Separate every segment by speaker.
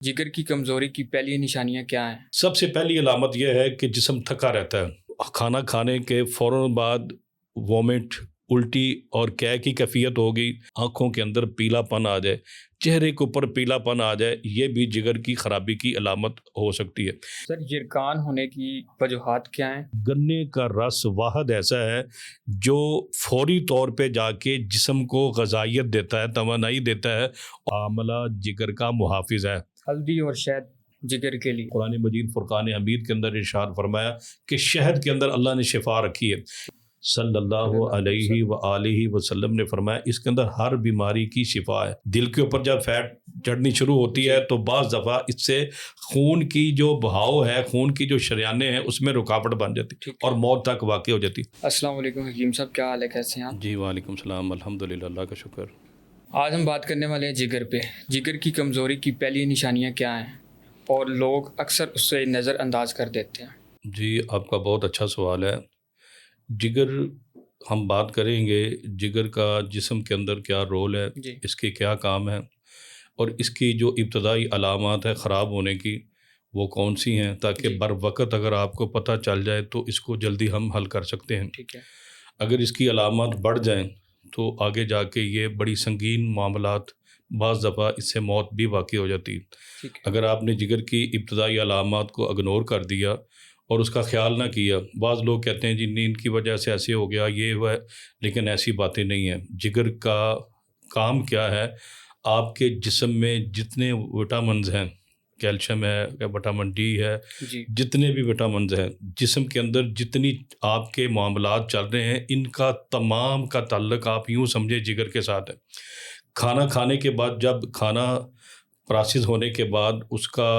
Speaker 1: جگر کی کمزوری کی پہلی نشانیاں کیا ہیں؟
Speaker 2: سب سے پہلی علامت یہ ہے کہ جسم تھکا رہتا ہے، کھانا کھانے کے فوراً بعد وومٹ، الٹی اور قے کی کیفیت ہوگی، آنکھوں کے اندر پیلا پن آ جائے، چہرے کے اوپر پیلا پن آ جائے، یہ بھی جگر کی خرابی کی علامت ہو سکتی ہے۔
Speaker 1: سر، جرکان ہونے کی وجوہات کیا ہیں؟
Speaker 2: گنے کا رس واحد ایسا ہے جو فوری طور پہ جا کے جسم کو غذائیت دیتا ہے، توانائی دیتا ہے، آملہ جگر کا محافظ ہے۔
Speaker 1: ہلدی اور شہد جگر کے لیے؟
Speaker 2: قرآن مجید فرقان حمید کے اندر ارشاد فرمایا کہ شہد کے اندر اللہ نے شفا رکھی ہے۔ صلی اللہ علیہ وآلہ وسلم نے فرمایا اس کے اندر ہر بیماری کی شفا ہے۔ دل کے اوپر جب فیٹ چڑھنی شروع ہوتی ہے تو بعض دفعہ اس سے خون کی جو بہاؤ ہے، خون کی جو شریانیں ہیں، اس میں رکاوٹ بن جاتی اور موت تک واقع ہو جاتی۔
Speaker 1: السلام علیکم حکیم صاحب، کیا حال ہے، کیسے ہیں آپ؟
Speaker 2: جی وعلیکم السلام، الحمدللہ، اللہ کا شکر۔
Speaker 1: آج ہم بات کرنے والے ہیں جگر پہ۔ جگر کی کمزوری کی پہلی نشانیاں کیا ہیں اور لوگ اکثر اس سے نظر انداز کر دیتے ہیں؟
Speaker 2: جی آپ کا بہت اچھا سوال ہے۔ جگر ہم بات کریں گے، جگر کا جسم کے اندر کیا رول ہے،
Speaker 1: جی،
Speaker 2: اس کے کیا کام ہیں، اور اس کی جو ابتدائی علامات ہے خراب ہونے کی وہ کون سی ہیں، تاکہ
Speaker 1: جی،
Speaker 2: بر وقت اگر آپ کو پتہ چل جائے تو اس کو جلدی ہم حل کر سکتے ہیں۔
Speaker 1: ٹھیک ہے۔
Speaker 2: اگر اس کی علامات بڑھ جائیں تو آگے جا کے یہ بڑی سنگین معاملات، بعض دفعہ اس سے موت بھی واقع ہو جاتی ہے۔
Speaker 1: ٹھیک ہے۔
Speaker 2: اگر آپ نے جگر کی ابتدائی علامات کو اگنور کر دیا اور اس کا خیال نہ کیا، بعض لوگ کہتے ہیں جی نیند کی وجہ سے ایسے ہو گیا، یہ ہوا ہے، لیکن ایسی باتیں نہیں ہیں۔ جگر کا کام کیا ہے؟ آپ کے جسم میں جتنے وٹامنز ہیں، کیلشیم ہے، وٹامن ڈی ہے،
Speaker 1: جی،
Speaker 2: جتنے بھی وٹامنز ہیں جسم کے اندر، جتنی آپ کے معاملات چل رہے ہیں، ان کا تمام کا تعلق آپ یوں سمجھے جگر کے ساتھ ہے۔ کھانا کھانے کے بعد جب کھانا پراسس ہونے کے بعد اس کا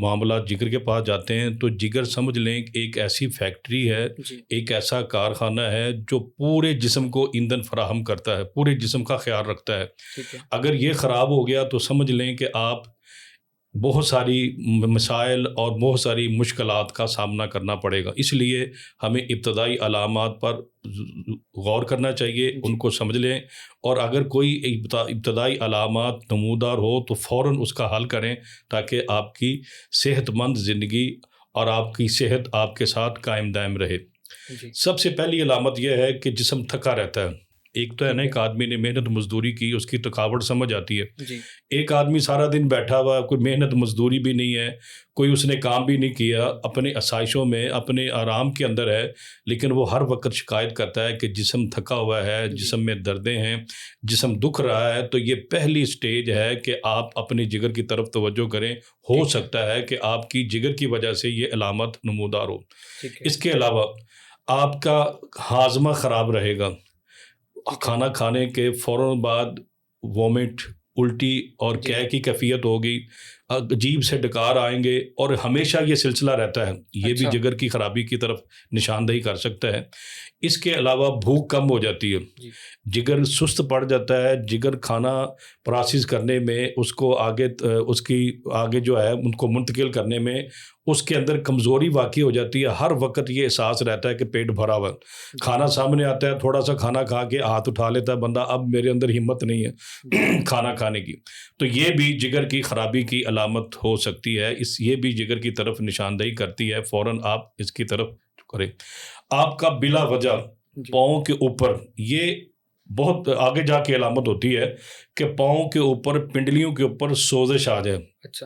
Speaker 2: معاملات جگر کے پاس جاتے ہیں تو جگر سمجھ لیں ایک ایسی فیکٹری ہے،
Speaker 1: جی،
Speaker 2: ایک ایسا کارخانہ ہے جو پورے جسم کو ایندھن فراہم کرتا ہے، پورے جسم کا خیال رکھتا ہے۔
Speaker 1: ٹھیک ہے۔
Speaker 2: اگر یہ خراب ہو گیا تو سمجھ لیں کہ آپ بہت ساری مسائل اور بہت ساری مشکلات کا سامنا کرنا پڑے گا۔ اس لیے ہمیں ابتدائی علامات پر غور کرنا چاہیے، ان کو سمجھ لیں، اور اگر کوئی ابتدائی علامات نمودار ہو تو فوراً اس کا حل کریں تاکہ آپ کی صحت مند زندگی اور آپ کی صحت آپ کے ساتھ قائم دائم رہے۔
Speaker 1: جی،
Speaker 2: سب سے پہلی علامت یہ ہے کہ جسم تھکا رہتا ہے۔ ایک تو ہے نا، ایک آدمی نے محنت مزدوری کی، اس کی تھکاوٹ سمجھ آتی ہے۔
Speaker 1: جی،
Speaker 2: ایک آدمی سارا دن بیٹھا ہوا، کوئی محنت مزدوری بھی نہیں ہے، کوئی اس نے کام بھی نہیں کیا، اپنے آسائشوں میں، اپنے آرام کے اندر ہے، لیکن وہ ہر وقت شکایت کرتا ہے کہ جسم تھکا ہوا ہے، جسم میں دردیں ہیں، جسم دکھ رہا ہے، تو یہ پہلی سٹیج ہے کہ آپ اپنی جگر کی طرف توجہ کریں۔ ہو سکتا ہے کہ آپ کی جگر کی وجہ سے یہ علامت نمودار ہو۔
Speaker 1: ٹھیک ہے۔
Speaker 2: اس کے علاوہ آپ کا ہاضمہ خراب رہے گا، کھانا کھانے کے فوراً بعد وومٹ، الٹی اور قے کی کیفیت ہوگی، عجیب سے ڈکار آئیں گے، اور ہمیشہ یہ سلسلہ رہتا ہے، یہ بھی جگر کی خرابی کی طرف نشاندہی کر سکتا ہے۔ اس کے علاوہ بھوک کم ہو جاتی ہے، جگر سست پڑ جاتا ہے، جگر کھانا پراسس کرنے میں، اس کو آگے، اس کی آگے جو ہے ان کو منتقل کرنے میں اس کے اندر کمزوری واقع ہو جاتی ہے۔ ہر وقت یہ احساس رہتا ہے کہ پیٹ بھرا ہوا، کھانا سامنے آتا ہے، تھوڑا سا کھانا کھا کے ہاتھ اٹھا لیتا ہے بندہ، اب میرے اندر ہمت نہیں ہے کھانا کھانے کی، تو یہ بھی جگر کی خرابی کی علامت ہو سکتی ہے۔ یہ بھی جگر کی طرف نشاندہی کرتی ہے، فوراً آپ اس کی طرف کریں۔ آپ کا بلا وجہ پاؤں کے اوپر، یہ بہت آگے جا کے علامت ہوتی ہے کہ پاؤں کے اوپر، پنڈلیوں کے اوپر سوزش آ جائے،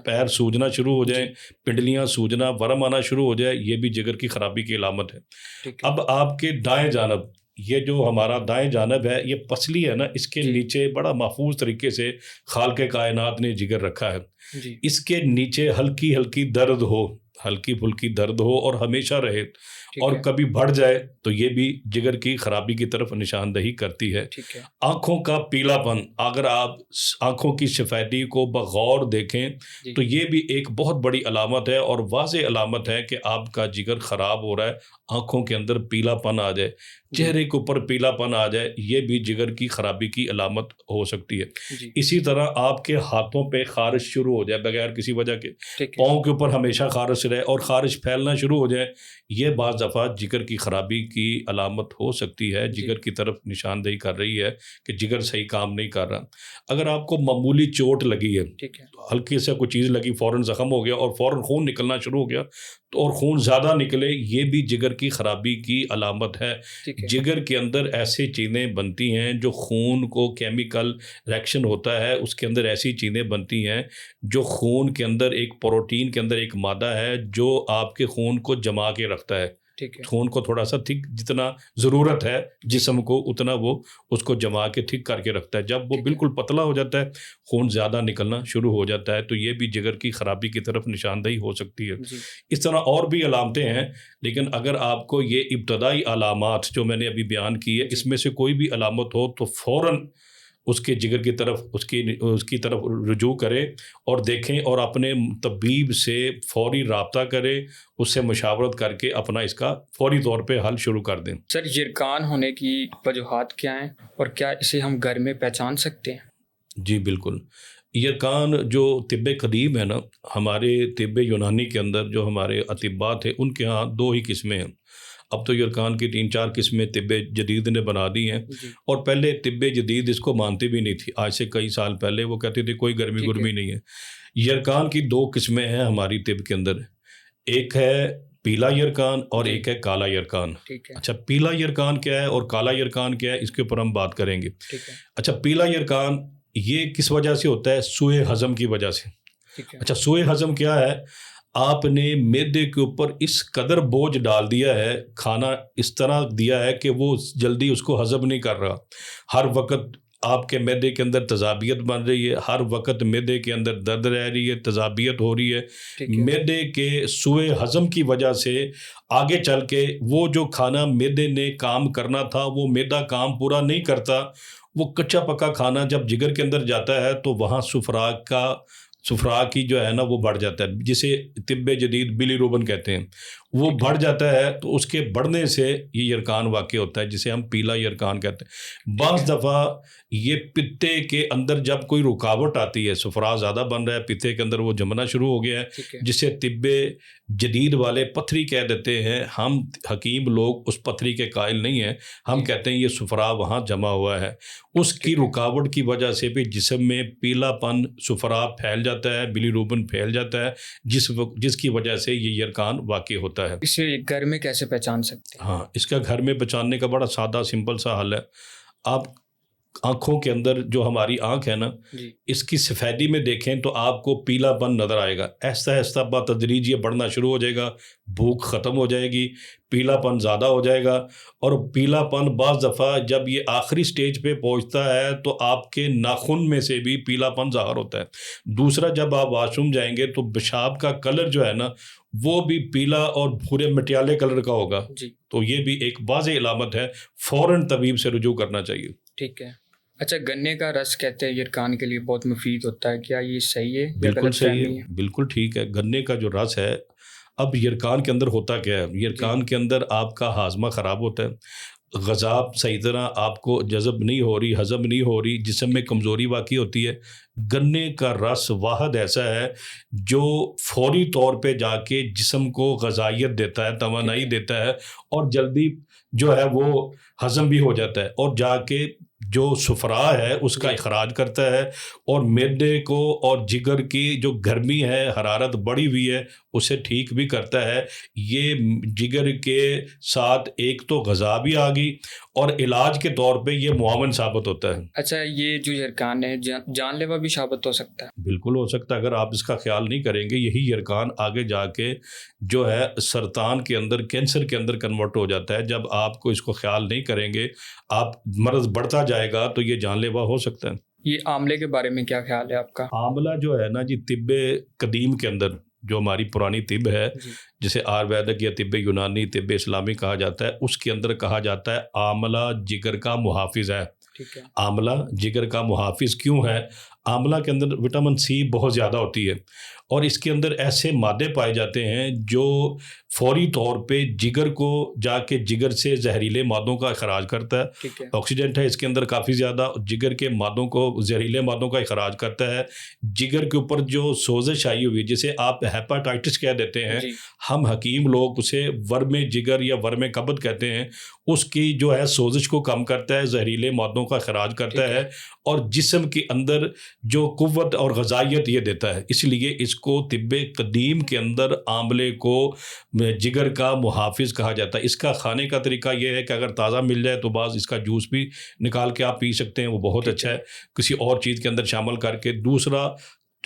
Speaker 2: پیر سوجنا شروع ہو جائیں، پنڈلیاں سوجنا، ورم آنا شروع ہو جائے، یہ بھی جگر کی خرابی کی علامت ہے۔ اب آپ کے دائیں جانب، یہ جو ہمارا دائیں جانب ہے، یہ پسلی ہے نا، اس کے نیچے بڑا محفوظ طریقے سے خالق کائنات نے جگر رکھا ہے۔ اس کے نیچے ہلکی ہلکی درد ہو، ہلکی پھلکی درد ہو اور ہمیشہ رہے، اور کبھی بڑھ جائے تو یہ بھی جگر کی خرابی کی طرف نشاندہی کرتی ہے۔ آنکھوں کا پیلا پن، اگر آپ آنکھوں کی سفیدی کو بغور دیکھیں تو یہ بھی ایک بہت بڑی علامت ہے اور واضح علامت ہے کہ آپ کا جگر خراب ہو رہا ہے۔ آنکھوں کے اندر پیلا پن آ جائے، چہرے کے اوپر پیلا پن آ جائے، یہ بھی جگر کی خرابی کی علامت ہو سکتی ہے۔
Speaker 1: جی
Speaker 2: اسی طرح آپ کے ہاتھوں پہ خارش شروع ہو جائے بغیر کسی وجہ کے،
Speaker 1: ٹھیک ہے
Speaker 2: پاؤں کے اوپر ہمیشہ خارش رہے اور خارش پھیلنا شروع ہو جائے، یہ بعض دفعہ جگر کی خرابی کی علامت ہو سکتی ہے،
Speaker 1: جی
Speaker 2: جگر کی طرف نشاندہی کر رہی ہے کہ جگر صحیح کام نہیں کر رہا۔ اگر آپ کو معمولی چوٹ لگی ہے،
Speaker 1: ٹھیک ہے
Speaker 2: ہلکی سے کوئی چیز لگی، فوراً زخم ہو گیا اور فوراً خون نکلنا شروع ہو گیا تو اور خون زیادہ نکلے، یہ بھی جگر کی خرابی کی علامت ہے۔
Speaker 1: ٹھیک ہے
Speaker 2: جگر کے اندر ایسی چیزیں بنتی ہیں جو خون کو کیمیکل ریئیکشن ہوتا ہے، اس کے اندر ایسی چیزیں بنتی ہیں جو خون کے اندر ایک پروٹین کے اندر ایک مادہ ہے جو آپ کے خون کو جما کے رکھتا ہے،
Speaker 1: ٹھیک ہے
Speaker 2: خون کو تھوڑا سا تھک جتنا ضرورت ہے جسم کو اتنا وہ اس کو جما کے تھک کر کے رکھتا ہے۔ جب وہ
Speaker 1: ٹھیک ہے
Speaker 2: بالکل پتلا ہو جاتا ہے، خون زیادہ نکلنا شروع ہو جاتا ہے، تو یہ بھی جگر کی خرابی کی طرف نشاندہی ہو سکتی ہے۔
Speaker 1: جی
Speaker 2: اس طرح اور بھی علامتیں ہیں، لیکن اگر آپ کو یہ ابتدائی علامات جو میں نے ابھی بیان کی ہے،
Speaker 1: جی
Speaker 2: اس میں سے کوئی بھی علامت ہو تو فوراً اس کے جگر کی طرف اس کی طرف رجوع کریں اور دیکھیں اور اپنے طبیب سے فوری رابطہ کریں، اس سے مشاورت کر کے اپنا اس کا فوری طور پہ حل شروع کر دیں۔
Speaker 1: سر، یرکان ہونے کی وجوہات کیا ہیں اور کیا اسے ہم گھر میں پہچان سکتے ہیں؟
Speaker 2: جی بالکل، یرکان جو طب قدیم ہے نا، ہمارے طب یونانی کے اندر جو ہمارے اطباء تھے ان کے ہاں دو ہی قسمیں ہیں۔ اب تو یرکان کی 3-4 قسمیں طب جدید نے بنا دی ہیں،
Speaker 1: جی
Speaker 2: اور پہلے طب جدید اس کو مانتی بھی نہیں تھی۔ آج سے کئی سال پہلے وہ کہتے تھے کوئی گرمی
Speaker 1: ٹھیک ہے
Speaker 2: گرمی نہیں ہے۔ یرکان کی 2 قسمیں ہیں ہماری طب کے اندر، ایک ہے پیلا یرکان اور
Speaker 1: جی
Speaker 2: ایک ہے کالا یرکان۔
Speaker 1: ٹھیک ہے
Speaker 2: اچھا، پیلا یرکان کیا ہے اور کالا یرکان کیا ہے، اس کے اوپر ہم بات کریں گے۔
Speaker 1: ٹھیک ہے
Speaker 2: اچھا، پیلا یرکان یہ کس وجہ سے ہوتا ہے؟ سوء ہضم کی وجہ سے۔
Speaker 1: ٹھیک ہے
Speaker 2: اچھا، سوء ہضم کیا ہے؟ آپ نے معدے کے اوپر اس قدر بوجھ ڈال دیا ہے، کھانا اس طرح دیا ہے کہ وہ جلدی اس کو ہضم نہیں کر رہا، ہر وقت آپ کے معدے کے اندر تیزابیت بن رہی ہے، ہر وقت معدے کے اندر درد رہ رہی ہے، تیزابیت ہو رہی ہے۔
Speaker 1: ٹھیک ہے
Speaker 2: معدے کے سوء ہضم کی وجہ سے آگے چل کے وہ جو کھانا معدے نے کام کرنا تھا وہ معدہ کام پورا نہیں کرتا، وہ کچا پکا کھانا جب جگر کے اندر جاتا ہے تو وہاں سفرا کی جو ہے نا وہ بڑھ جاتا ہے، جسے طب جدید بلی روبن کہتے ہیں، وہ
Speaker 1: ٹھیک ہے
Speaker 2: بڑھ جاتا ہے، تو اس کے بڑھنے سے یہ یرکان واقع ہوتا ہے جسے ہم پیلا یرکان کہتے ہیں۔
Speaker 1: ٹھیک
Speaker 2: بعض
Speaker 1: ہے
Speaker 2: دفعہ یہ پتے کے اندر جب کوئی رکاوٹ آتی ہے، سفرا زیادہ بن رہا ہے، پتے کے اندر وہ جمنا شروع ہو گیا ہے،
Speaker 1: ٹھیک ہے
Speaker 2: جسے طب جدید والے پتھری کہہ دیتے ہیں، ہم حکیم لوگ اس پتھری کے قائل نہیں ہیں، ہم
Speaker 1: جی
Speaker 2: کہتے ہیں یہ سفرا وہاں جمع ہوا ہے، اس کی
Speaker 1: ٹھیک ہے
Speaker 2: رکاوٹ کی وجہ سے بھی جسم میں پیلا پن سفرا پھیل جاتا ہے، بلی روبن پھیل جاتا ہے، جس کی وجہ سے یہ یرکان واقع ہوتا ہے۔
Speaker 1: اسے گھر میں کیسے پہچان سکتے ہیں؟
Speaker 2: ہاں، اس کا گھر میں بچانے کا بڑا سادہ سمپل سا حل ہے۔ آپ آنکھوں کے اندر جو ہماری آنکھ ہے نا،
Speaker 1: جی
Speaker 2: اس کی سفیدی میں دیکھیں تو آپ کو پیلا پن نظر آئے گا، آہستہ آہستہ بتدریج یہ بڑھنا شروع ہو جائے گا، بھوک ختم ہو جائے گی، پیلا پن زیادہ ہو جائے گا، اور پیلا پن بعض دفعہ جب یہ آخری سٹیج پہ پہنچتا ہے تو آپ کے ناخن میں سے بھی پیلا پن ظاہر ہوتا ہے۔ دوسرا، جب آپ واش روم جائیں گے تو پیشاب کا کلر جو ہے نا وہ بھی پیلا اور بھورے مٹیالے کلر کا ہوگا،
Speaker 1: جی
Speaker 2: تو یہ بھی ایک واضح علامت ہے، فوراً طبیب سے رجوع کرنا چاہیے۔
Speaker 1: ٹھیک ہے۔ اچھا، گنے کا رس کہتے ہیں یرکان کے لیے بہت مفید ہوتا ہے، کیا یہ صحیح ہے یا
Speaker 2: بالکل
Speaker 1: غلط
Speaker 2: صحیح
Speaker 1: فہمی
Speaker 2: ہے،
Speaker 1: ہے؟
Speaker 2: بالکل ٹھیک ہے۔ گنے کا جو رس ہے، اب یرکان کے اندر ہوتا کیا ہے؟
Speaker 1: جی
Speaker 2: یرکان کے اندر آپ کا ہاضمہ خراب ہوتا ہے، غذا صحیح طرح آپ کو جذب نہیں ہو رہی، ہضم نہیں ہو رہی، جسم میں
Speaker 1: ٹھیک ہے
Speaker 2: کمزوری واقع ہوتی ہے۔ گنے کا رس واحد ایسا ہے جو فوری طور پہ جا کے جسم کو غذائیت دیتا ہے،
Speaker 1: ٹھیک
Speaker 2: توانائی
Speaker 1: ہے
Speaker 2: دیتا ہے، اور جلدی جو ہے وہ ہضم بھی ہو جاتا ہے، اور جا کے جو سفرا ہے اس کا
Speaker 1: جی
Speaker 2: اخراج کرتا ہے، اور معدے کو اور جگر کی جو گرمی ہے، حرارت بڑھی ہوئی ہے، اسے ٹھیک بھی کرتا ہے۔ یہ جگر کے ساتھ ایک تو غذا بھی آ گئی، اور علاج کے طور پہ یہ معاون ثابت ہوتا ہے۔
Speaker 1: اچھا، یہ جو یرکان ہے جان لیوا بھی ثابت ہو سکتا ہے؟
Speaker 2: بالکل ہو سکتا ہے، اگر آپ اس کا خیال نہیں کریں گے، یہی یرکان آگے جا کے جو ہے سرطان کے اندر، کینسر کے اندر کنورٹ ہو جاتا ہے۔ جب آپ کو اس کو خیال نہیں کریں گے، آپ مرض بڑھتا جائے گا تو یہ جان لیوا ہو سکتا ہے۔
Speaker 1: یہ آملے کے بارے میں کیا خیال ہے آپ کا؟
Speaker 2: آملہ جو ہے نا جی، طب قدیم کے اندر جو ہماری پرانی طب ہے،
Speaker 1: جی
Speaker 2: جسے آیورویدک یا طب یونانی، طب اسلامی کہا جاتا ہے، اس کے اندر کہا جاتا ہے آملہ جگر کا محافظ ہے۔
Speaker 1: ٹھیک ہے
Speaker 2: آملہ جگر کا محافظ کیوں ہے؟ آملہ کے اندر وٹامن سی بہت زیادہ ہوتی ہے، اور اس کے اندر ایسے مادے پائے جاتے ہیں جو فوری طور پہ جگر کو جا کے جگر سے زہریلے مادوں کا اخراج کرتا ہے۔
Speaker 1: ٹھیک ہے،
Speaker 2: آکسیڈنٹ ہے اس کے اندر کافی زیادہ، جگر کے مادوں کو، زہریلے مادوں کا اخراج کرتا ہے۔ جگر کے اوپر جو سوزش آئی ہوئی جسے آپ ہیپاٹائٹس کہہ دیتے ہیں،
Speaker 1: جی
Speaker 2: ہم حکیم لوگ اسے ورم جگر یا ورم کبد کہتے ہیں، اس کی جو ہے سوزش کو کم کرتا ہے، زہریلے مادوں کا اخراج کرتا
Speaker 1: ٹھیک
Speaker 2: ہے، اور جسم کے اندر جو قوت اور غذائیت یہ دیتا ہے۔ اس لیے اس کو طب قدیم کے اندر آملے کو جگر کا محافظ کہا جاتا ہے۔ اس کا کھانے کا طریقہ یہ ہے کہ اگر تازہ مل جائے تو بعض اس کا جوس بھی نکال کے آپ پی سکتے ہیں، وہ بہت
Speaker 1: ٹھیک
Speaker 2: اچھا ہے، کسی اور چیز کے اندر شامل کر کے۔ دوسرا،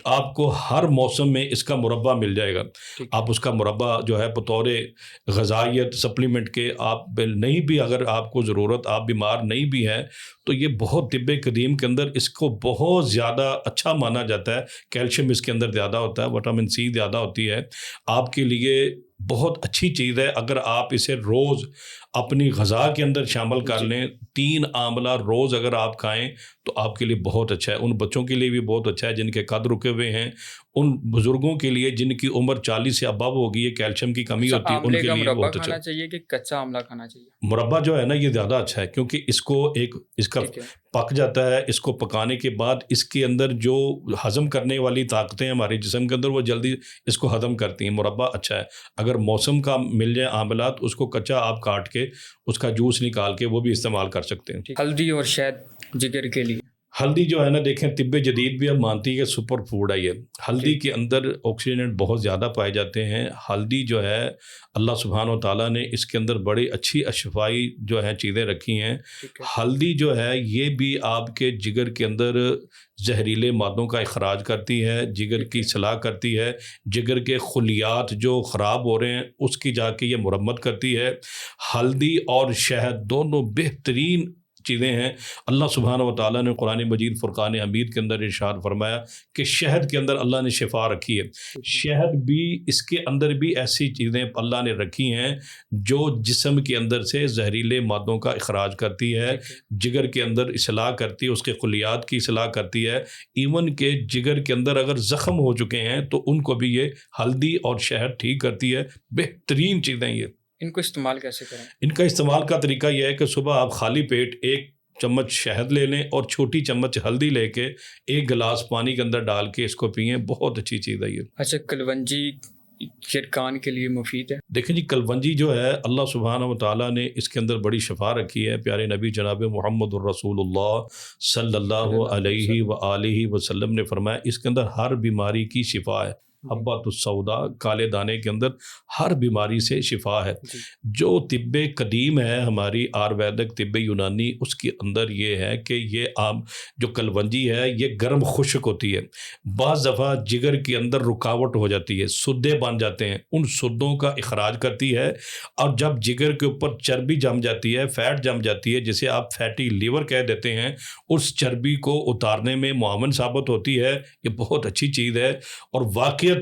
Speaker 2: آپ کو ہر موسم میں اس کا مربع مل جائے گا،
Speaker 1: ٹھیک ہے،
Speaker 2: آپ اس کا مربع جو ہے بطور غذائیت سپلیمنٹ کے، آپ نہیں بھی اگر آپ کو ضرورت، آپ بیمار نہیں بھی ہے تو یہ بہت طب قدیم کے اندر اس کو بہت زیادہ اچھا مانا جاتا ہے۔ کیلشیم اس کے اندر زیادہ ہوتا ہے، وٹامن سی زیادہ ہوتی ہے، آپ کے لیے بہت اچھی چیز ہے۔ اگر آپ اسے روز اپنی غذا کے اندر شامل کر
Speaker 1: جی
Speaker 2: لیں، 3 آملہ روز اگر آپ کھائیں تو آپ کے لیے بہت اچھا ہے۔ ان بچوں کے لیے بھی بہت اچھا ہے جن کے قد رکے ہوئے ہیں، ان بزرگوں کے لیے جن کی عمر 40 سے ابو ہوگی ہے، کیلشیم کی کمی
Speaker 1: اچھا،
Speaker 2: ہوتی ہے، ان
Speaker 1: آملے
Speaker 2: کے
Speaker 1: کا
Speaker 2: لیے
Speaker 1: مربع
Speaker 2: بہت اچھا
Speaker 1: کھانا
Speaker 2: ہے۔
Speaker 1: چاہیے کہ کچا آملہ کھانا چاہیے؟
Speaker 2: مربع جو ہے نا یہ زیادہ اچھا ہے، کیونکہ اس کو اس کا
Speaker 1: ٹھیک ہے،
Speaker 2: پک جاتا ہے، اس کو پکانے کے بعد اس کے اندر جو ہضم کرنے والی طاقتیں ہیں ہمارے جسم کے اندر، وہ جلدی اس کو ہضم کرتی ہیں۔ مربع اچھا ہے۔ اگر موسم کا مل جائے آملہ تو اس کو کچا آپ کاٹ کے اس کا جوس نکال کے وہ بھی استعمال کر سکتے ہیں۔
Speaker 1: ٹھیک۔ ہلدی اور شہد جگر کے لیے؟
Speaker 2: ہلدی جو ہے نا، دیکھیں طب جدید بھی اب مانتی ہے کہ سپر فوڈ ہے یہ۔ ہلدی
Speaker 1: ٹھیک
Speaker 2: کے اندر آکسیڈنٹ بہت زیادہ پائے جاتے ہیں۔ ہلدی جو ہے اللہ سبحانہ و تعالیٰ نے اس کے اندر بڑی اچھی اشفائی جو ہیں چیزیں رکھی ہیں۔
Speaker 1: ٹھیک ہے،
Speaker 2: ہلدی جو ہے یہ بھی آپ کے جگر کے اندر زہریلے مادوں کا اخراج کرتی ہے، جگر
Speaker 1: ٹھیک
Speaker 2: کی
Speaker 1: ہے،
Speaker 2: اصلاح کرتی ہے، جگر کے خلیات جو خراب ہو رہے ہیں اس کی جا کے یہ مرمت کرتی ہے۔ ہلدی اور شہد دونوں بہترین چیزیں ہیں۔ اللہ سبحانہ و تعالیٰ نے قرآن مجید فرقان حمید کے اندر ارشاد فرمایا کہ شہد کے اندر اللہ نے شفا رکھی ہے۔
Speaker 1: ٹھیک ہے،
Speaker 2: شہد بھی، اس کے اندر بھی ایسی چیزیں اللہ نے رکھی ہیں جو جسم کے اندر سے زہریلے مادوں کا اخراج کرتی ہے،
Speaker 1: ٹھیک ہے،
Speaker 2: جگر کے اندر اصلاح کرتی ہے، اس کے خلیات کی اصلاح کرتی ہے۔ ایون کہ جگر کے اندر اگر زخم ہو چکے ہیں تو ان کو بھی یہ ہلدی اور شہد ٹھیک کرتی ہے۔ بہترین چیزیں یہ۔
Speaker 1: ان کو استعمال کیسے کریں؟
Speaker 2: ان کا استعمال کا طریقہ یہ ہے کہ صبح آپ خالی پیٹ 1 چمچ شہد لے لیں اور چھوٹی چمچ ہلدی لے کے 1 گلاس پانی کے اندر ڈال کے اس کو پئیں، بہت اچھی چیز ہے یہ۔
Speaker 1: اچھا، کلونجی کان کے لیے مفید ہے؟
Speaker 2: دیکھیں جی، کلونجی جو ہے اللہ سبحانہ و تعالیٰ نے اس کے اندر بڑی شفا رکھی ہے۔ پیارے نبی جناب محمد الرسول اللہ صلی اللہ علیہ وآلہ وسلم نے فرمایا اس کے اندر ہر بیماری کی شفا ہے۔ حبۃ السودا، کالے دانے کے اندر ہر بیماری سے شفا ہے۔
Speaker 1: جی
Speaker 2: جو طب قدیم ہے ہماری آیورویدک طب یونانی، اس کے اندر یہ ہے کہ یہ عام جو کلونجی ہے یہ گرم خشک ہوتی ہے۔ بعض دفعہ جگر کے اندر رکاوٹ ہو جاتی ہے، سدے بن جاتے ہیں، ان سدوں کا اخراج کرتی ہے، اور جب جگر کے اوپر چربی جم جاتی ہے، فیٹ جم جاتی ہے، جسے آپ فیٹی لیور کہہ دیتے ہیں، اس چربی کو اتارنے میں معاون ثابت ہوتی ہے۔ یہ بہت اچھی چیز ہے، اور واقعتاً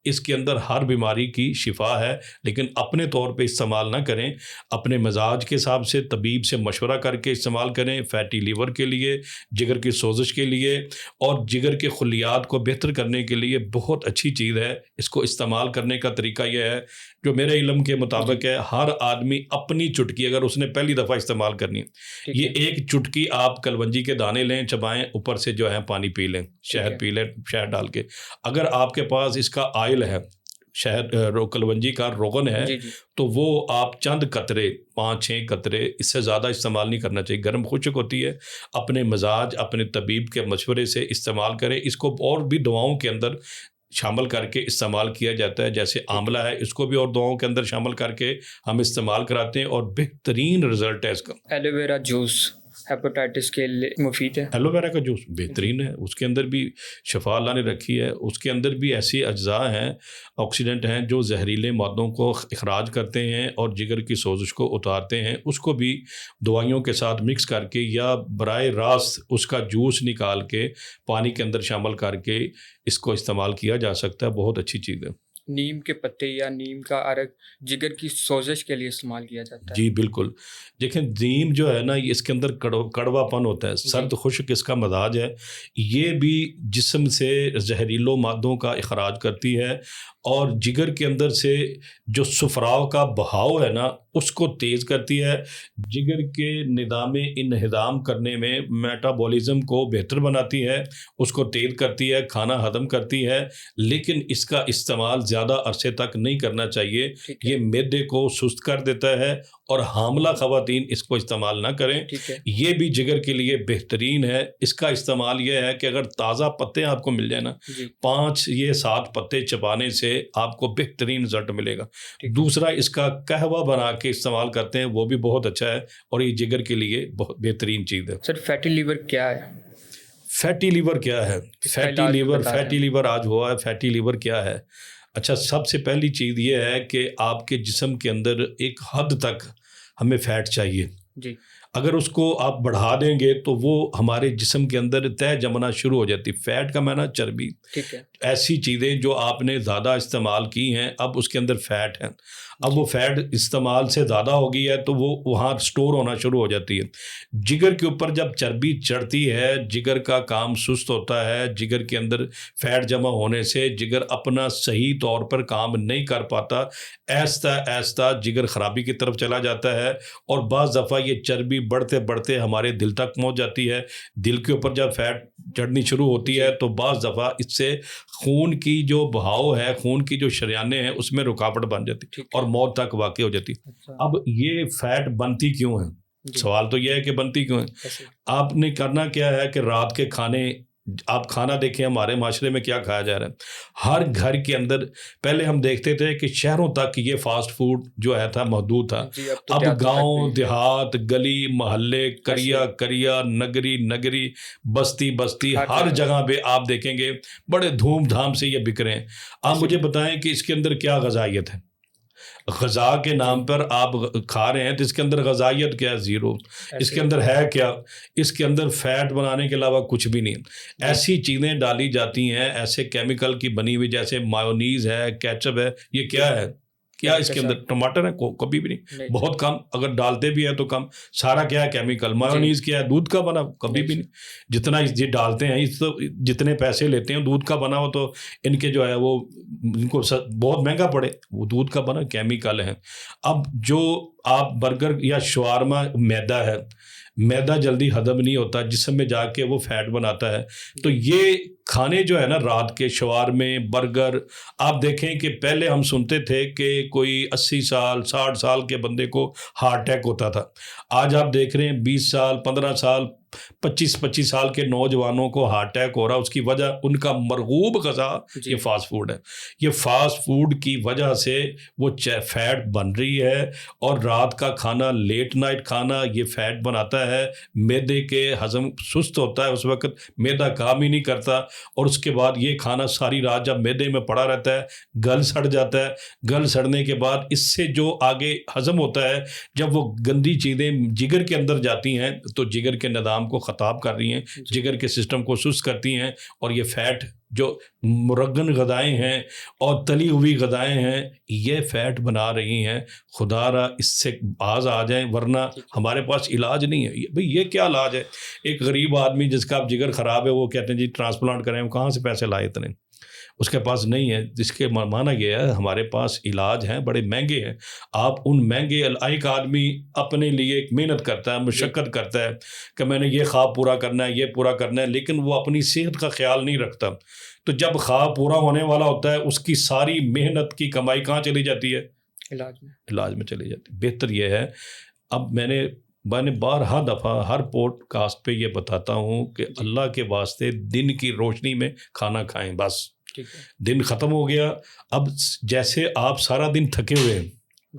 Speaker 2: اس کے اندر ہر بیماری کی شفا ہے، لیکن اپنے طور پہ استعمال نہ کریں، اپنے مزاج کے حساب سے طبیب سے مشورہ کر کے استعمال کریں۔ فیٹی لیور کے لیے، جگر کی سوزش کے لیے، اور جگر کے خلیات کو بہتر کرنے کے لیے بہت اچھی چیز ہے۔ اس کو استعمال کرنے کا طریقہ یہ ہے جو میرے علم کے مطابق ہے، ہر آدمی اپنی چٹکی، اگر اس نے پہلی دفعہ استعمال کرنی ہے، یہ 1 چٹکی آپ کلونجی کے دانے لیں، چبائیں، اوپر سے جو ہے پانی پی لیں، شہد پی لیں، شہد ڈال کے۔ اگر آپ کے پاس اس کا آئل ہے، شہد کلونجی کا روغن ہے،
Speaker 1: جی جی،
Speaker 2: تو وہ آپ چند قطرے، 5-6 قطرے، اس سے زیادہ استعمال نہیں کرنا چاہیے، گرم خشک ہوتی ہے۔ اپنے مزاج، اپنے طبیب کے مشورے سے استعمال کریں۔ اس کو اور بھی دواؤں کے اندر شامل کر کے استعمال کیا جاتا ہے، جیسے آملہ ہے، اس کو بھی اور دواؤں کے اندر شامل کر کے ہم استعمال کراتے ہیں، اور بہترین رزلٹ ہے اس کا۔
Speaker 1: ایلو ویرا جوس ہیپاٹائٹس کے لیے مفید ہے؟
Speaker 2: ایلو ویرا کا جوس بہترین ہے، اس کے اندر بھی شفا اللہ نے رکھی ہے، اس کے اندر بھی ایسی اجزاء ہیں، آکسیڈنٹ ہیں جو زہریلے مادوں کو اخراج کرتے ہیں اور جگر کی سوزش کو اتارتے ہیں۔ اس کو بھی دوائیوں کے ساتھ مکس کر کے یا براہ راست اس کا جوس نکال کے پانی کے اندر شامل کر کے اس کو استعمال کیا جا سکتا ہے، بہت اچھی چیز ہے۔
Speaker 1: نیم کے پتے یا نیم کا عرق جگر کی سوزش کے لیے استعمال کیا جاتا ہے؟
Speaker 2: جی بالکل، دیکھیں نیم جو ہے نا، یہ اس کے اندر کڑوا پن ہوتا ہے، سرد خشک اس کا مزاج ہے، یہ بھی جسم سے زہریلو مادوں کا اخراج کرتی ہے، اور جگر کے اندر سے جو صفراء کا بہاؤ ہے نا اس کو تیز کرتی ہے، جگر کے نظام انہضام کرنے میں میٹابولزم کو بہتر بناتی ہے، اس کو تیز کرتی ہے، کھانا ہضم کرتی ہے، لیکن اس کا استعمال زیادہ عرصے تک نہیں کرنا چاہیے، یہ معدے کو سست کر دیتا ہے، اور حاملہ خواتین اس کو استعمال نہ کریں، یہ بھی جگر کے لیے بہترین ہے۔ اس کا استعمال یہ ہے کہ اگر تازہ پتے آپ کو مل جائیں نا، 5 یا 7 پتے چبانے سے آپ کو بہترین رزلٹ ملے گا۔ دوسرا اس کا قہوہ بنا کے استعمال کرتے ہیں، وہ بھی بہت اچھا ہے، اور یہ جگر کے لیے بہت بہترین چیز ہے۔
Speaker 1: سر فیٹی لیور کیا ہے؟
Speaker 2: فیٹی لیور کیا ہے؟ فیٹی لیور آج ہوا ہے، فیٹی لیور کیا ہے؟ اچھا، سب سے پہلی چیز یہ ہے کہ آپ کے جسم کے اندر ایک حد تک ہمیں فیٹ چاہیے، اگر اس کو آپ بڑھا دیں گے تو وہ ہمارے جسم کے اندر تہ جمنا شروع ہو جاتی۔ فیٹ کا معنی چربی، ایسی چیزیں جو آپ نے زیادہ استعمال کی ہیں، اب اس کے اندر فیٹ ہے، اب وہ فیٹ استعمال سے زیادہ ہو گئی ہے تو وہ وہاں سٹور ہونا شروع ہو جاتی ہے۔ جگر کے اوپر جب چربی چڑھتی ہے، جگر کا کام سست ہوتا ہے، جگر کے اندر فیٹ جمع ہونے سے جگر اپنا صحیح طور پر کام نہیں کر پاتا، ایستا ایستا جگر خرابی کی طرف چلا جاتا ہے، اور بعض دفعہ یہ چربی بڑھتے بڑھتے ہمارے دل تک پہنچ جاتی ہے۔ دل کے اوپر جب فیٹ چڑھنی شروع ہوتی ہے تو بعض دفعہ اس سے خون کی جو بہاؤ ہے، خون کی جو شریانیں ہیں، اس میں رکاوٹ بن جاتی اور موت تک واقع ہو جاتی۔ اب یہ فیٹ بنتی کیوں ہے؟ سوال تو یہ ہے کہ بنتی کیوں ہے؟ آپ نے کرنا کیا ہے کہ رات کے کھانے، آپ کھانا دیکھیں ہمارے معاشرے میں کیا کھایا جا رہا ہے، ہر گھر کے اندر پہلے ہم دیکھتے تھے کہ شہروں تک یہ فاسٹ فوڈ جو ہے تھا محدود تھا، اب گاؤں دیہات، گلی محلے، کریا نگری بستی ہر جگہ پہ آپ دیکھیں گے بڑے دھوم دھام سے یہ بک رہے ہیں۔ آپ مجھے بتائیں کہ اس کے اندر کیا غذائیت ہے؟ غذا کے نام پر آپ کھا رہے ہیں تو اس کے اندر غذائیت کیا ہے؟ زیرو۔ اس کے اندر ہے کیا؟ اس کے اندر فیٹ بنانے کے علاوہ کچھ بھی نہیں۔ ایسی چیزیں ڈالی جاتی ہیں، ایسے کیمیکل کی بنی ہوئی، جیسے مایونیز ہے، کیچپ ہے، یہ کیا ہے؟ کیا اس کے اندر ٹماٹر ہے؟ کبھی بھی نہیں، بہت کم، اگر ڈالتے بھی ہیں تو کم، سارا کیا ہے؟ کیمیکل۔ مایونیز کیا ہے؟ دودھ کا بنا، کبھی بھی نہیں۔ جتنا یہ ڈالتے ہیں، جتنے پیسے لیتے ہیں دودھ کا بنا ہو تو ان کے جو ہے وہ ان کو بہت مہنگا پڑے، وہ دودھ کا بنا کیمیکل ہے۔ اب جو آپ برگر یا شوارما، میدا ہے، میدا جلدی ہضم نہیں ہوتا، جسم میں جا کے وہ فیٹ بناتا ہے، تو یہ کھانے جو ہے نا رات کے شوارمے، برگر، آپ دیکھیں کہ پہلے ہم سنتے تھے کہ کوئی 80 سال 60 سال کے بندے کو ہارٹ اٹیک ہوتا تھا، آج آپ دیکھ رہے ہیں 20 سال 15 سال 25 سال کے نوجوانوں کو ہارٹ اٹیک ہو رہا، اس کی وجہ ان کا مرغوب غذا یہ فاسٹ فوڈ ہے۔ یہ فاسٹ فوڈ کی وجہ سے وہ فیٹ بن رہی ہے، اور رات کا کھانا، لیٹ نائٹ کھانا، یہ فیٹ بناتا ہے، معدے کے ہضم سست ہوتا ہے، اس وقت معدہ کام ہی نہیں کرتا، اور اس کے بعد یہ کھانا ساری رات جب معدے میں پڑا رہتا ہے گل سڑ جاتا ہے، گل سڑنے کے بعد اس سے جو آگے ہضم ہوتا ہے، جب وہ گندی چیزیں جگر کے اندر جاتی ہیں تو جگر کے نظام کو خطاب کر رہی ہیں، جگر کے سسٹم کو سست کرتی ہیں، اور یہ فیٹ جو مرغن غذائیں ہیں اور تلی ہوئی غذائیں ہیں، یہ فیٹ بنا رہی ہیں۔ خدا را اس سے باز آ جائیں، ورنہ ہمارے پاس علاج نہیں ہے۔ بھئی یہ کیا علاج ہے؟ ایک غریب آدمی جس کا جگر خراب ہے، وہ کہتے ہیں جی ٹرانسپلانٹ کریں، کہاں سے پیسے لائے اتنے؟ اس کے پاس نہیں ہے۔ جس کے معنی یہ ہے ہمارے پاس علاج ہیں، بڑے مہنگے ہیں، آپ ان مہنگے، ایک آدمی اپنے لیے ایک محنت کرتا ہے، مشقت کرتا ہے کہ میں نے یہ خواب پورا کرنا ہے، یہ پورا کرنا ہے، لیکن وہ اپنی صحت کا خیال نہیں رکھتا، تو جب خواب پورا ہونے والا ہوتا ہے، اس کی ساری محنت کی کمائی کہاں چلی جاتی ہے؟ علاج میں چلی جاتی ہے۔ بہتر یہ ہے، اب میں نے بارہا دفعہ ہر پوڈ کاسٹ پہ یہ بتاتا ہوں کہ اللہ کے واسطے دن کی روشنی میں کھانا کھائیں، بس دن ختم ہو گیا۔ اب جیسے آپ سارا دن تھکے ہوئے ہیں،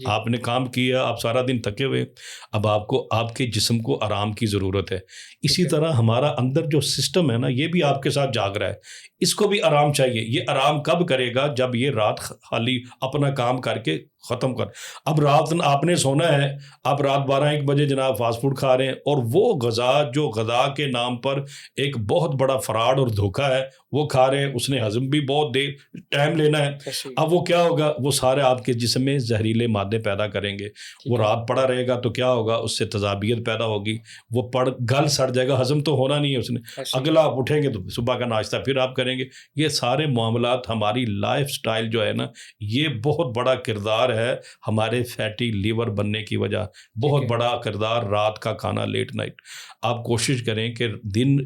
Speaker 2: آپ نے کام کیا، آپ سارا دن تھکے ہوئے، اب آپ کے جسم کو آرام کی ضرورت ہے۔ اسی طرح ہمارا اندر جو سسٹم ہے نا، یہ بھی آپ کے ساتھ جاگ رہا ہے، اس کو بھی آرام چاہیے. یہ آرام کب کرے گا؟ جب یہ رات خالی اپنا کام کر کے ختم کر. اب رات آپ نے سونا ہے، اب رات 12-1 بجے جناب فاسٹ فوڈ کھا رہے ہیں، اور وہ غذا جو غذا کے نام پر ایک بہت بڑا فراڈ اور دھوکہ ہے وہ کھا رہے ہیں. اس نے ہضم بھی بہت دیر ٹائم لینا ہے. اب وہ کیا ہوگا؟ وہ سارے آپ کے جسم میں زہریلے مادے پیدا کریں گے. وہ رات پڑا رہے گا تو کیا ہوگا؟ اس سے تذابیت پیدا ہوگی، وہ گل سڑ جائے گا، ہضم تو ہونا نہیں ہے اس نے. اگلا آپ اٹھیں گے تو صبح کا ناشتہ پھر آپ کریں گے. یہ سارے معاملات ہماری لائف سٹائل جو ہے نا، یہ بہت بڑا کردار ہے ہمارے فیٹی لیور بننے کی وجہ. بہت بڑا کردار رات کا کھانا، لیٹ نائٹ. آپ کوشش کریں کہ دن،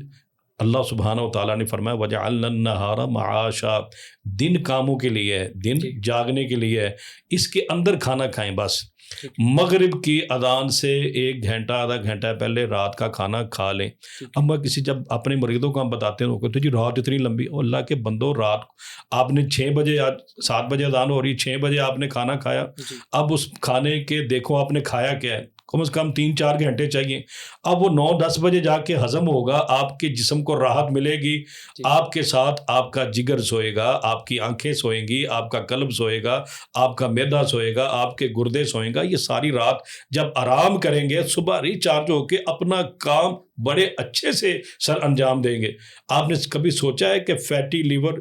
Speaker 2: اللہ سبحانہ و تعالیٰ نے فرمایا وَجَعَلْنَا النَّهَارَ مَعَاشًا، دن کاموں کے لیے ہے، دن جاگنے کے لیے ہے. اس کے اندر کھانا کھائیں بس. مغرب کی اذان سے 1 گھنٹہ آدھا گھنٹہ پہلے رات کا کھانا کھا لیں. اب میں جب اپنے مریضوں کو ہم بتاتے ہیں، وہ کہتے ہیں جی رات اتنی لمبی. اور اللہ کے بندو، رات آپ نے 6 بجے، 7 بجے اذان ہو رہی، 6 بجے آپ نے کھانا کھایا. اب اس کھانے کے دیکھو آپ نے کھایا کیا ہے، کم از کم 3-4 گھنٹے چاہیے. اب وہ 9-10 بجے جا کے ہضم ہوگا، آپ کے جسم کو راحت ملے گی. آپ کے ساتھ آپ کا جگر سوئے گا، آپ کی آنکھیں سوئیں گی، آپ کا قلب سوئے گا، آپ کا معدہ سوئے گا، آپ کے گردے سوئیں گا. یہ ساری رات جب آرام کریں گے، صبح ریچارج ہو کے اپنا کام بڑے اچھے سے سر انجام دیں گے. آپ نے کبھی سوچا ہے کہ فیٹی لیور،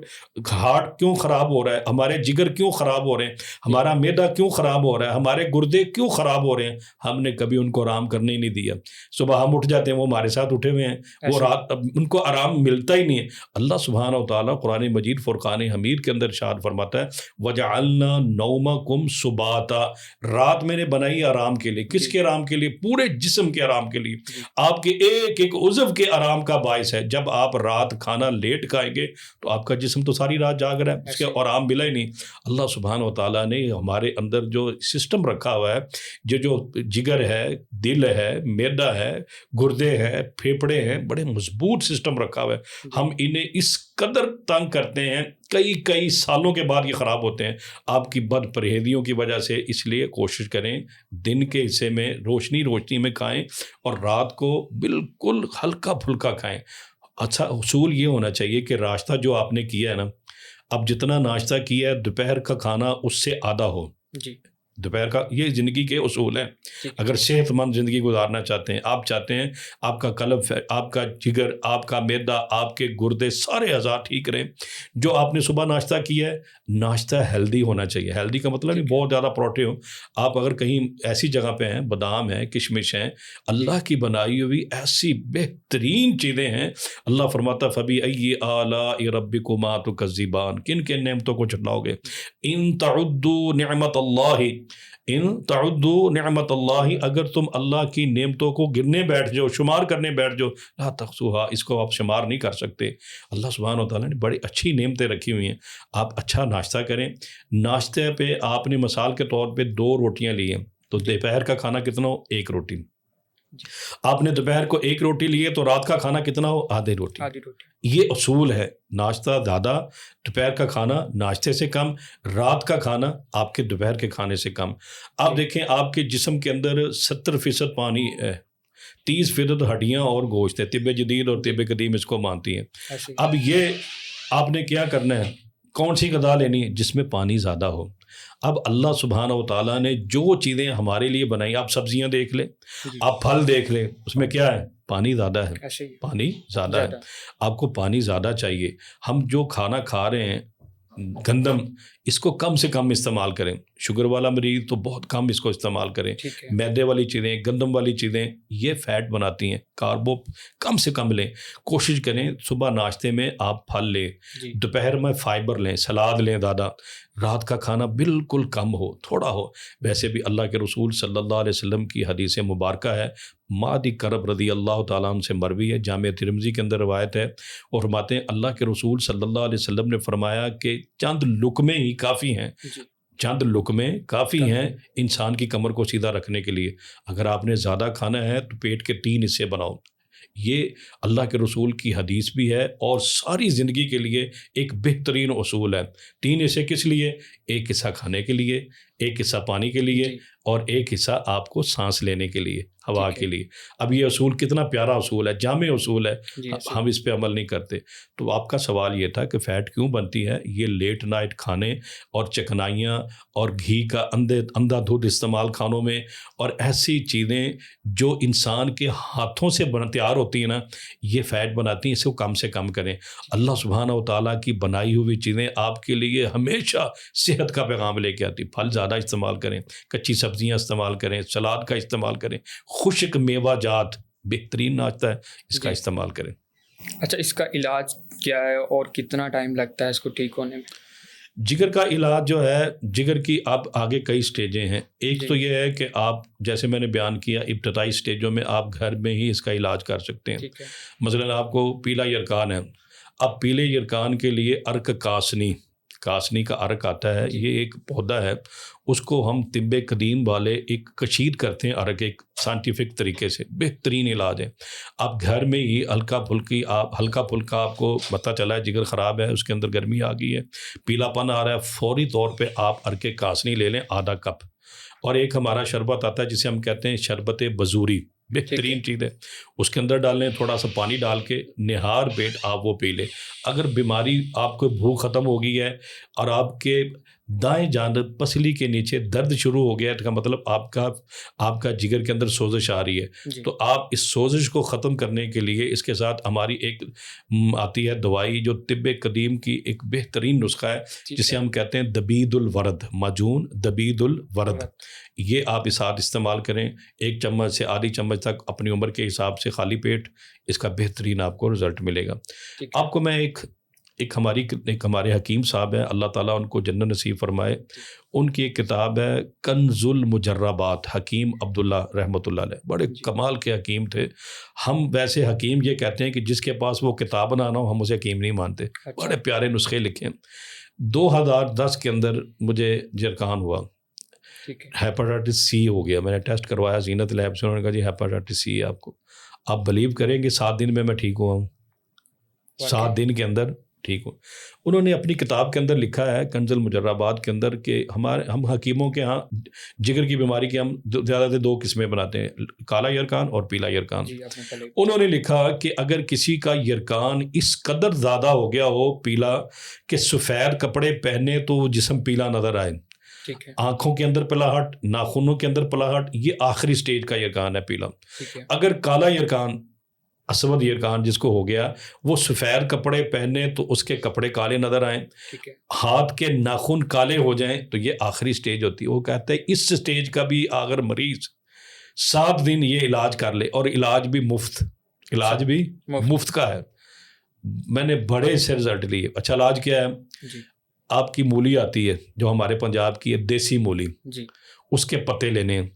Speaker 2: ہارٹ کیوں خراب ہو رہا ہے، ہمارے جگر کیوں خراب ہو رہے ہیں، ہمارا معدہ کیوں خراب ہو رہا ہے، ہمارے گردے کیوں خراب ہو رہے ہیں؟ ہم نے کبھی ان کو آرام کرنے ہی نہیں دیا. صبح ہم اٹھ جاتے ہیں، وہ ہمارے ساتھ اٹھے ہوئے ہیں، وہ رات ان کو آرام ملتا ہی نہیں ہے. اللہ سبحانہ و تعالیٰ قرآن مجید فرقان حمید کے اندر ارشاد فرماتا ہے وَجَعَلْنَا نَوْمَكُمْ سُبَاتًا، رات میں نے بنائی آرام کے لیے. کس کے آرام کے لیے؟ پورے جسم کے آرام کے لیے. آپ کے ایک ایک عضو کے آرام کا باعث ہے. جب آپ رات کھانا لیٹ کھائیں گے تو آپ کا جسم تو ساری رات جاگ رہا ہے، اس کے آرام ملا ہی نہیں. اللہ سبحانہ و تعالیٰ نے ہمارے اندر جو سسٹم رکھا ہوا ہے، جو جگر ہے، دل ہے، معدہ ہے، گردے ہیں، پھیپھڑے ہیں، بڑے مضبوط سسٹم رکھا ہوا ہے. ہم انہیں اس قدر تنگ کرتے ہیں، کئی سالوں کے بعد یہ خراب ہوتے ہیں آپ کی بد پرہیزیوں کی وجہ سے. اس لیے کوشش کریں دن کے حصے میں روشنی میں کھائیں، اور رات کو بالکل ہلکا پھلکا کھائیں. اچھا اصول یہ ہونا چاہیے کہ ناشتہ جو آپ نے کیا ہے نا، اب جتنا ناشتہ کیا ہے دوپہر کا کھانا اس سے آدھا ہو. دوپہر کا، یہ زندگی کے اصول ہیں. اگر صحت مند زندگی گزارنا چاہتے ہیں، آپ چاہتے ہیں آپ کا قلب، آپ کا جگر، آپ کا معدہ، آپ کے گردے، سارے اعضاء ٹھیک رہیں. جو آپ نے صبح ناشتہ کیا ہے، ناشتہ ہیلدی ہونا چاہیے. ہیلدی کا مطلب نہیں بہت زیادہ پروٹین ہو. آپ اگر کہیں ایسی جگہ پہ ہیں، بادام ہیں، کشمش ہیں، اللہ کی بنائی ہوئی ایسی بہترین چیزیں ہیں. اللہ فرماتا فَبِأَيِّ آلَاءِ رَبِّكُمَا تُكَذِّبَانِ، کن کن نعمتوں کو جھٹلاؤ گے. ان تعدوا نعمت اللہ، ان تعدوا نعمت اللہ، اگر تم اللہ کی نعمتوں کو گرنے بیٹھ جاؤ، شمار کرنے بیٹھ جاؤ، لا تحصوها، اس کو آپ شمار نہیں کر سکتے. اللہ سبحانہ و تعالیٰ نے بڑی اچھی نعمتیں رکھی ہوئی ہیں. آپ اچھا ناشتہ کریں. ناشتے پہ آپ نے مثال کے طور پہ 2 روٹیاں لی ہیں، تو دوپہر کا کھانا کتنا ہو؟ 1 روٹی. آپ نے دوپہر کو 1 روٹی لی ہے تو رات کا کھانا کتنا ہو؟ آدھی روٹی. یہ اصول ہے. ناشتہ زیادہ، دوپہر کا کھانا ناشتے سے کم، رات کا کھانا آپ کے دوپہر کے کھانے سے کم. آپ دیکھیں آپ کے جسم کے اندر 70% پانی ہے، 30% ہڈیاں اور گوشت ہے. طب جدید اور طب قدیم اس کو مانتی ہیں. اب یہ آپ نے کیا کرنا ہے؟ کون سی غذا لینی ہے؟ جس میں پانی زیادہ ہو. اب اللہ سبحانہ و تعالیٰ نے جو چیزیں ہمارے لیے بنائی، آپ سبزیاں دیکھ لیں، آپ پھل دیکھ لیں، اس میں کیا ہے؟ پانی زیادہ ہے. پانی زیادہ ہے. آپ کو پانی زیادہ چاہیے. ہم جو کھانا کھا رہے ہیں گندم، اس کو کم سے کم استعمال کریں. شوگر والا مریض تو بہت کم اس کو استعمال کریں. میدے والی چیزیں، گندم والی چیزیں، یہ فیٹ بناتی ہیں. کاربو کم سے کم لیں. کوشش کریں صبح ناشتے میں آپ پھل لیں، دوپہر میں فائبر لیں، سلاد لیں زیادہ. رات کا کھانا بالکل کم ہو، تھوڑا ہو. ویسے بھی اللہ کے رسول صلی اللہ علیہ وسلم کی حدیث مبارکہ ہے، معدی کرب رضی اللہ تعالیٰ عنہ سے مروی ہے، جامع ترمذی کے اندر روایت ہے، اور فرماتے ہیں اللہ کے رسول صلی اللہ علیہ وسلم نے فرمایا کہ چند لقمے ہی کافی ہیں. چند لقمے کافی ہیں انسان کی کمر کو سیدھا رکھنے کے لیے. اگر آپ نے زیادہ کھانا ہے تو پیٹ کے 3 حصے بناؤ. یہ اللہ کے رسول کی حدیث بھی ہے اور ساری زندگی کے لیے ایک بہترین اصول ہے. 3 حصے کس لیے؟ 1 حصہ کھانے کے لیے، 1 حصہ پانی کے لیے، اور ایک حصہ آپ کو سانس لینے کے لیے، ہوا
Speaker 1: ٹھیک ہے۔
Speaker 2: کے لیے۔ اب یہ اصول کتنا پیارا اصول ہے، جامع اصول ہے،
Speaker 1: جی
Speaker 2: ہم اس پہ عمل نہیں کرتے۔ تو آپ کا سوال یہ تھا کہ فیٹ کیوں بنتی ہے؟ یہ لیٹ نائٹ کھانے اور چکنائیاں اور گھی کا اندھا دھند استعمال کھانوں میں، اور ایسی چیزیں جو انسان کے ہاتھوں سے تیار ہوتی ہیں نا، یہ فیٹ بناتی ہیں۔ اس کو کم سے کم کریں۔ اللہ سبحانہ و تعالیٰ کی بنائی ہوئی چیزیں آپ کے لیے ہمیشہ صحت کا پیغام لے کے آتی۔ پھل زیادہ استعمال کریں، کچی سبزیاں استعمال کریں، سلاد کا استعمال کریں، خشک میوہ جات بہترین ناشتہ ہے، اس کا
Speaker 1: جی۔
Speaker 2: استعمال کریں۔
Speaker 1: اچھا، اس کا علاج کیا ہے اور کتنا ٹائم لگتا ہے اس کو ٹھیک ہونے میں؟
Speaker 2: جگر کا علاج جو ہے، جگر کی اب آگے کئی سٹیجیں ہیں۔ ایک
Speaker 1: جی۔
Speaker 2: تو یہ ہے کہ آپ جیسے میں نے بیان کیا ابتدائی سٹیجوں میں آپ گھر میں ہی اس کا علاج کر سکتے ہیں۔
Speaker 1: ٹھیک ہے۔
Speaker 2: مثلاً آپ کو پیلا یرکان ہے، اب پیلے یرکان کے لیے ارک کاسنی کا ارک آتا ہے،
Speaker 1: جی۔
Speaker 2: یہ ایک پودا ہے، اس کو ہم طب قدیم والے ایک کشید کرتے ہیں ارک، ایک سائنٹیفک طریقے سے، بہترین علاج ہے۔ آپ گھر میں ہی ہلکا پھلکا آپ کو پتہ چلا ہے جگر خراب ہے، اس کے اندر گرمی آ گئی ہے، پیلا پن آ رہا ہے، فوری طور پہ آپ ارک کاسنی لے لیں آدھا کپ۔ اور ایک ہمارا شربت آتا ہے جسے ہم کہتے ہیں شربت بزوری، بہترین چیز ہے، اس کے اندر ڈالیں تھوڑا سا پانی ڈال کے، نہار پیٹ آپ وہ پی لیں۔ اگر بیماری آپ کو بھوک ختم ہو گئی ہے اور آپ کے دائیں جانب پسلی کے نیچے درد شروع ہو گیا ہے، تو مطلب آپ کا جگر کے اندر سوزش آ رہی ہے،
Speaker 1: جی۔
Speaker 2: تو آپ اس سوزش کو ختم کرنے کے لیے اس کے ساتھ ہماری ایک آتی ہے دوائی جو طب قدیم کی ایک بہترین نسخہ ہے، جسے ہم کہتے ہیں دبید الورد، معجون دبید الورد۔ یہ آپ اس ساتھ استعمال کریں، 1 چمچ سے آدھی چمچ تک اپنی عمر کے حساب سے خالی پیٹ، اس کا بہترین آپ کو رزلٹ ملے گا۔ آپ کو میں ایک ہمارے حکیم صاحب ہیں، اللہ تعالیٰ ان کو جنت نصیب فرمائے، ان کی ایک کتاب ہے کنز المجربات، حکیم عبداللہ رحمۃ اللہ علیہ، بڑے کمال کے حکیم تھے۔ ہم ویسے حکیم یہ کہتے ہیں کہ جس کے پاس وہ کتاب نہ ہو ہم اسے حکیم نہیں مانتے، بڑے پیارے نسخے لکھے ہیں۔ 2010 کے اندر مجھے جرکان ہوا، ہیپاٹائٹس سی ہو گیا، میں نے ٹیسٹ کروایا زینت لیب سے، انہوں نے کہا جی ہیپاٹائٹس سی ہے آپ کو۔ آپ بلیو کریں گے 7 دن میں ٹھیک ہوا ہوں، 7 دن کے اندر ٹھیک ہوں۔ انہوں نے اپنی کتاب کے اندر لکھا ہے کنز المجربات کے اندر کہ ہم حکیموں کے ہاں جگر کی بیماری کے ہم زیادہ سے 2 قسمیں بناتے ہیں، کالا یرکان اور پیلا یرکان۔ انہوں نے لکھا کہ اگر کسی کا یرکان اس قدر زیادہ ہو گیا ہو پیلا کہ سفید کپڑے پہنے تو جسم پیلا نظر آئے، آنکھوں کے اندر پلاہٹ، ناخنوں کے اندر پلاہٹ، یہ آخری سٹیج کا یرکان ہے پیلا۔ اگر کالا یرکان، اسود یرکان جس کو ہو گیا، وہ سفید کپڑے پہنے تو اس کے کپڑے کالے نظر آئیں، ہاتھ کے ناخن کالے ہو جائیں، تو یہ آخری سٹیج ہوتی ہے۔ وہ کہتے ہیں اس سٹیج کا بھی اگر مریض 7 دن یہ علاج کر لے، اور علاج بھی مفت کا ہے، میں نے بڑے سے رزلٹ لیے۔ اچھا علاج کیا ہے؟ آپ کی مولی آتی ہے جو ہمارے پنجاب کی ہے، دیسی مولی، اس کے پتے لینے ہیں،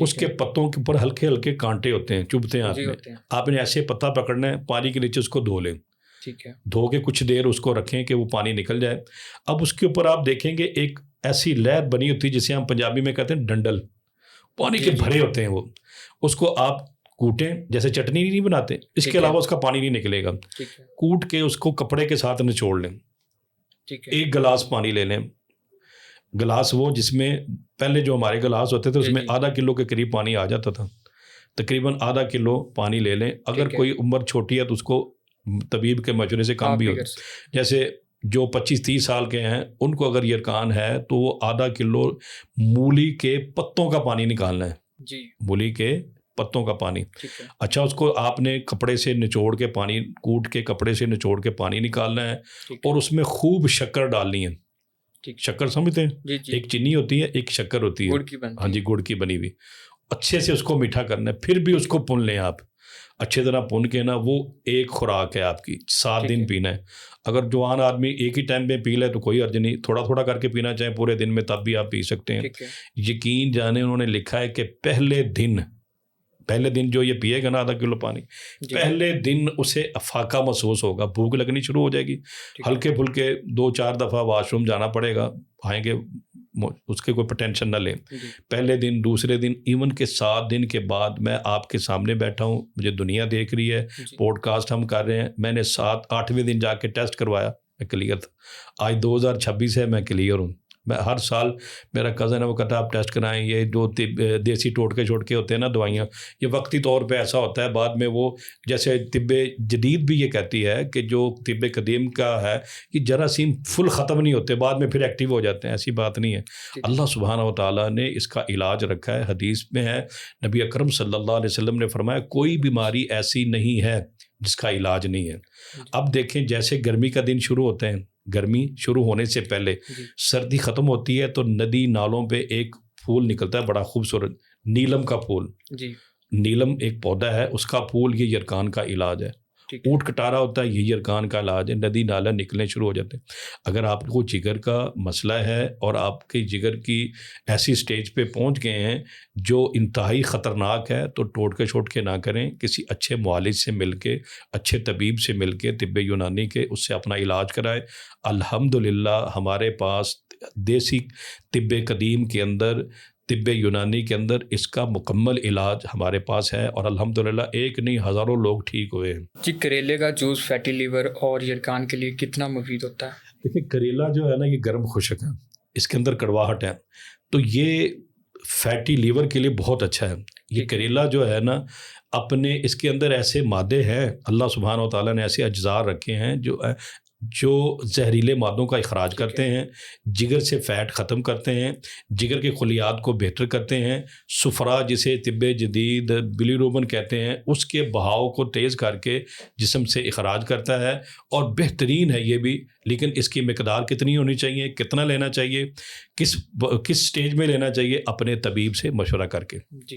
Speaker 2: اس کے پتوں کے اوپر ہلکے ہلکے کانٹے ہوتے ہیں، چبھتے ہیں ہاتھ میں، آپ نے ایسے پتا پکڑنا ہے، پانی کے نیچے اس کو دھو لیں، دھو کے کچھ دیر اس کو رکھیں کہ وہ پانی نکل جائے۔ اب اس کے اوپر آپ دیکھیں گے ایک ایسی لہر بنی ہوتی ہے جسے ہم پنجابی میں کہتے ہیں ڈنڈل، پانی کے بھرے ہوتے ہیں وہ، اس کو آپ کوٹیں، جیسے چٹنی نہیں بناتے، اس کے علاوہ اس کا پانی نہیں نکلے گا، کوٹ کے اس کو کپڑے کے ساتھ نچوڑ لیں، 1 گلاس پانی لے لیں، گلاس وہ جس میں پہلے جو ہمارے گلاس ہوتے تھے اس میں ½ کلو کے قریب پانی آ جاتا تھا، تقریباً ½ کلو پانی لے لیں۔ اگر کوئی عمر چھوٹی ہے تو اس کو طبیب کے مشورے سے کم بھی ہوتا ہے، جیسے جو 25-30 سال کے ہیں ان کو اگر یرکان ہے تو وہ ½ کلو مولی کے پتوں کا پانی نکالنا ہے، مولی کے پتوں کا پانی۔ اچھا اس کو آپ نے کپڑے سے نچوڑ کے پانی، کوٹ کے کپڑے سے نچوڑ کے پانی نکالنا ہے، اور اس میں خوب شکر ڈالنی ہے۔ شکر سمجھتے ہیں؟ ایک چینی ہوتی ہے، ایک شکر ہوتی ہے، ہاں جی، گڑ کی بنی ہوئی، اچھے سے اس کو میٹھا کرنا ہے، پھر بھی اس کو پن لیں آپ اچھے طرح پن کے نا، وہ ایک خوراک ہے آپ کی، 7 دن پینا ہے۔ اگر جوان آدمی ایک ہی ٹائم میں پی لے تو کوئی حرج نہیں، تھوڑا تھوڑا کر کے پینا چاہیں پورے دن میں تب بھی آپ پی سکتے ہیں۔ یقین جانے انہوں نے لکھا ہے کہ پہلے دن جو یہ پیے گا نا ½ کلو پانی، پہلے دن اسے افاقہ محسوس ہوگا، بھوک لگنی شروع ہو جائے گی، ہلکے پھلکے 2-4 دفعہ واش روم جانا پڑے گا، آئیں گے، اس کے کوئی ٹینشن نہ لیں۔ پہلے دن، دوسرے دن، ایون کے 7 دن کے بعد میں آپ کے سامنے بیٹھا ہوں، مجھے دنیا دیکھ رہی ہے، پوڈ کاسٹ ہم کر رہے ہیں، میں نے 8ویں دن جا کے ٹیسٹ کروایا، میں کلیئر تھا۔ آج 2026 ہے، میں کلیئر ہوں، میں ہر سال میرا کزن ہے وہ کہتا ہے آپ ٹیسٹ کرائیں، یہ جو دیسی ٹوٹکے ہوتے ہیں نا دوائیاں، یہ وقتی طور پہ ایسا ہوتا ہے، بعد میں وہ جیسے طب جدید بھی یہ کہتی ہے کہ جو طب قدیم کا ہے کہ جراثیم فل ختم نہیں ہوتے، بعد میں پھر ایکٹیو ہو جاتے ہیں، ایسی بات نہیں ہے۔ اللہ سبحانہ و تعالیٰ نے اس کا علاج رکھا ہے، حدیث میں ہے، نبی اکرم صلی اللہ علیہ وسلم نے فرمایا کوئی بیماری ایسی نہیں ہے جس کا علاج نہیں ہے۔ اب دیکھیں جیسے گرمی کا دن شروع ہوتے ہیں، گرمی شروع ہونے سے پہلے سردی ختم ہوتی ہے تو ندی نالوں پہ ایک پھول نکلتا ہے بڑا خوبصورت، نیلم کا پھول۔ نیلم ایک پودا ہے، اس کا پھول یہ یرکان کا علاج ہے۔ اونٹ کٹارا ہوتا ہے، یہ یرکان کا علاج ہے، ندی نالہ نکلنے شروع ہو جاتے ہیں۔ اگر آپ کو جگر کا مسئلہ ہے اور آپ کی جگر کی ایسی سٹیج پہ پہنچ گئے ہیں جو انتہائی خطرناک ہے تو ٹوٹکے نہ کریں، کسی اچھے معالج سے مل کے، اچھے طبیب سے مل کے، طب یونانی کے، اس سے اپنا علاج کرائے۔ الحمدللہ ہمارے پاس دیسی طب قدیم کے اندر، طب یونانی کے اندر اس کا مکمل علاج ہمارے پاس ہے، اور الحمدللہ ایک نہیں ہزاروں لوگ ٹھیک ہوئے ہیں۔
Speaker 1: جی کریلے کا جوس فیٹی لیور اور یرکان کے لیے کتنا مفید ہوتا ہے؟
Speaker 2: دیکھیں کریلا جو ہے نا یہ گرم خشک ہے، اس کے اندر کڑواہٹ ہے، تو یہ فیٹی لیور کے لیے بہت اچھا ہے۔ یہ کریلا جو ہے نا اپنے اس کے اندر ایسے مادے ہیں، اللہ سبحانہ و تعالیٰ نے ایسے اجزاء رکھے ہیں جو زہریلے مادوں کا اخراج کرتے ہیں، جگر سے فیٹ ختم کرتے ہیں، جگر کے خلیات کو بہتر کرتے ہیں، صفرا جسے طب جدید بلیروبن کہتے ہیں اس کے بہاؤ کو تیز کر کے جسم سے اخراج کرتا ہے، اور بہترین ہے یہ بھی۔ لیکن اس کی مقدار کتنی ہونی چاہیے، کتنا لینا چاہیے، کس سٹیج میں لینا چاہیے، اپنے طبیب سے مشورہ کر کے۔